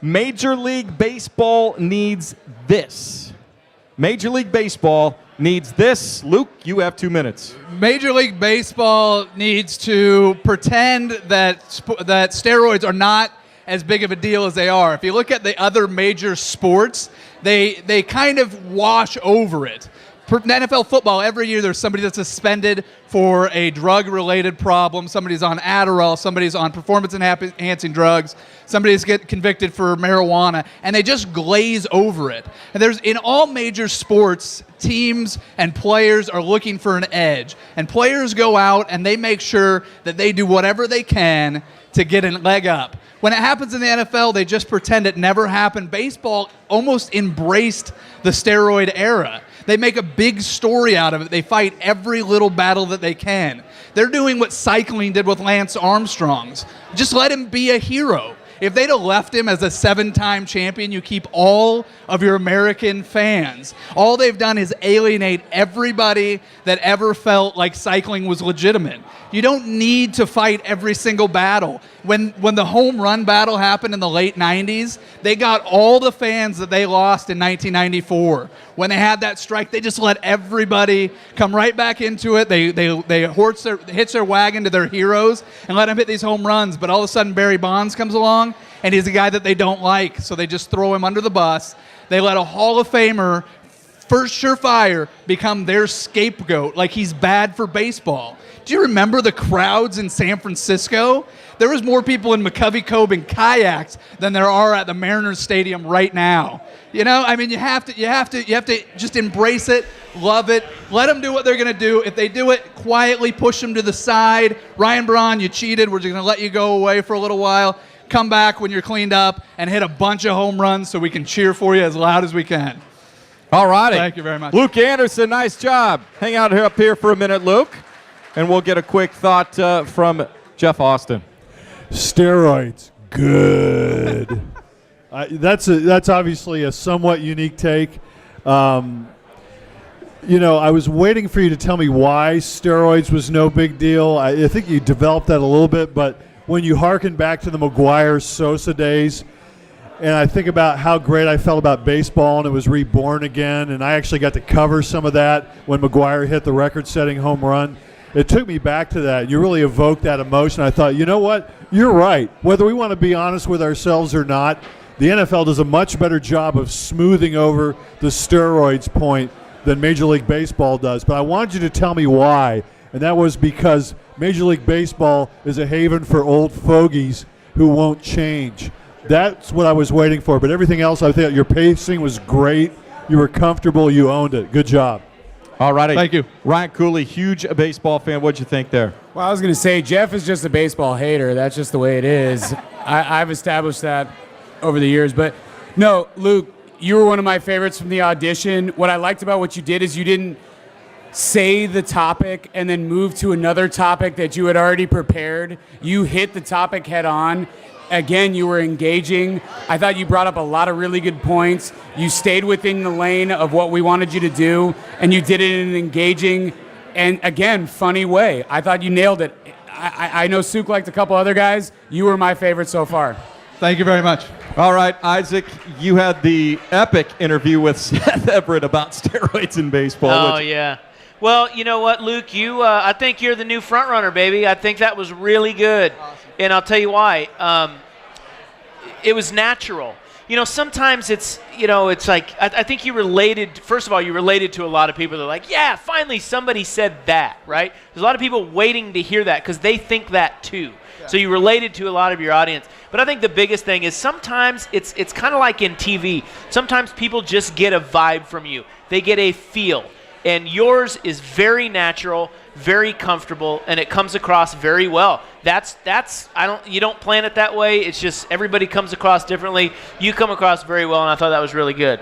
Major League Baseball needs this. Major League Baseball needs this. Luke, you have 2 minutes. Major League Baseball needs to pretend that steroids are not as big of a deal as they are. If you look at the other major sports, they kind of wash over it. For NFL football, every year there's somebody that's suspended for a drug-related problem. Somebody's on Adderall. Somebody's on performance-enhancing drugs. Somebody's get convicted for marijuana, and they just glaze over it. And there's in all major sports, teams and players are looking for an edge. And players go out and they make sure that they do whatever they can to get a leg up. When it happens in the NFL, they just pretend it never happened. Baseball almost embraced the steroid era. They make a big story out of it. They fight every little battle that they can. They're doing what cycling did with Lance Armstrong's. Just let him be a hero. If they'd have left him as a 7-time champion, you keep all of your American fans. All they've done is alienate everybody that ever felt like cycling was legitimate. You don't need to fight every single battle. When the home run battle happened in the late 90s, they got all the fans that they lost in 1994. When they had that strike, they just let everybody come right back into it. They hitch their wagon to their heroes and let them hit these home runs. But all of a sudden, Barry Bonds comes along, and he's a guy that they don't like, so they just throw him under the bus. They let a Hall of Famer, first surefire, become their scapegoat, like he's bad for baseball. Do you remember the crowds in San Francisco? There was more people in McCovey Cove in kayaks than there are at the Mariners Stadium right now. You know, I mean, you have to just embrace it, love it, let them do what they're going to do. If they do it quietly, push them to the side. Ryan Braun, you cheated. We're just going to let you go away for a little while. Come back when you're cleaned up and hit a bunch of home runs so we can cheer for you as loud as we can. All righty. Thank you very much. Luke Andersen, nice job. Hang out here up here for a minute, Luke, and we'll get a quick thought from Jeff Austin. Steroids, good. That's obviously a somewhat unique take. You know, I was waiting for you to tell me why steroids was no big deal. I think you developed that a little bit, but when you hearken back to the McGuire-Sosa days, and I think about how great I felt about baseball and it was reborn again, and I actually got to cover some of that when McGuire hit the record-setting home run. It took me back to that. You really evoked that emotion. I thought, you know what? You're right. Whether we want to be honest with ourselves or not, the NFL does a much better job of smoothing over the steroids point than Major League Baseball does. But I wanted you to tell me why, and that was because Major League Baseball is a haven for old fogies who won't change. That's what I was waiting for. But everything else, I think your pacing was great. You were comfortable. You owned it. Good job. All righty. Thank you. Ryan Cooley, huge baseball fan. What'd you think there? Well, I was going to say, Jeff is just a baseball hater. That's just the way it is. I've established that over the years. But no, Luke, you were one of my favorites from the audition. What I liked about what you did is you didn't say the topic and then move to another topic that you had already prepared. You hit the topic head on. Again, you were engaging. I thought you brought up a lot of really good points. You stayed within the lane of what we wanted you to do, and you did it in an engaging and, again, funny way. I thought you nailed it. I know Suk liked a couple other guys. You were my favorite so far. Thank you very much. All right, Isaac, you had the epic interview with Seth Everett about steroids in baseball. Oh, yeah. Well, you know what, Luke? I think you're the new front runner, baby. I think that was really good. Awesome. And I'll tell you why. It was natural. You know, sometimes it's like, I think you related, first of all, you related to a lot of people that are like, yeah, finally somebody said that, right? There's a lot of people waiting to hear that because they think that too. Yeah. So you related to a lot of your audience. But I think the biggest thing is sometimes it's kind of like in TV. Sometimes people just get a vibe from you. They get a feel. And yours is very natural, very comfortable, and it comes across very well. You don't plan it that way. It's just everybody comes across differently. You come across very well, and I thought that was really good.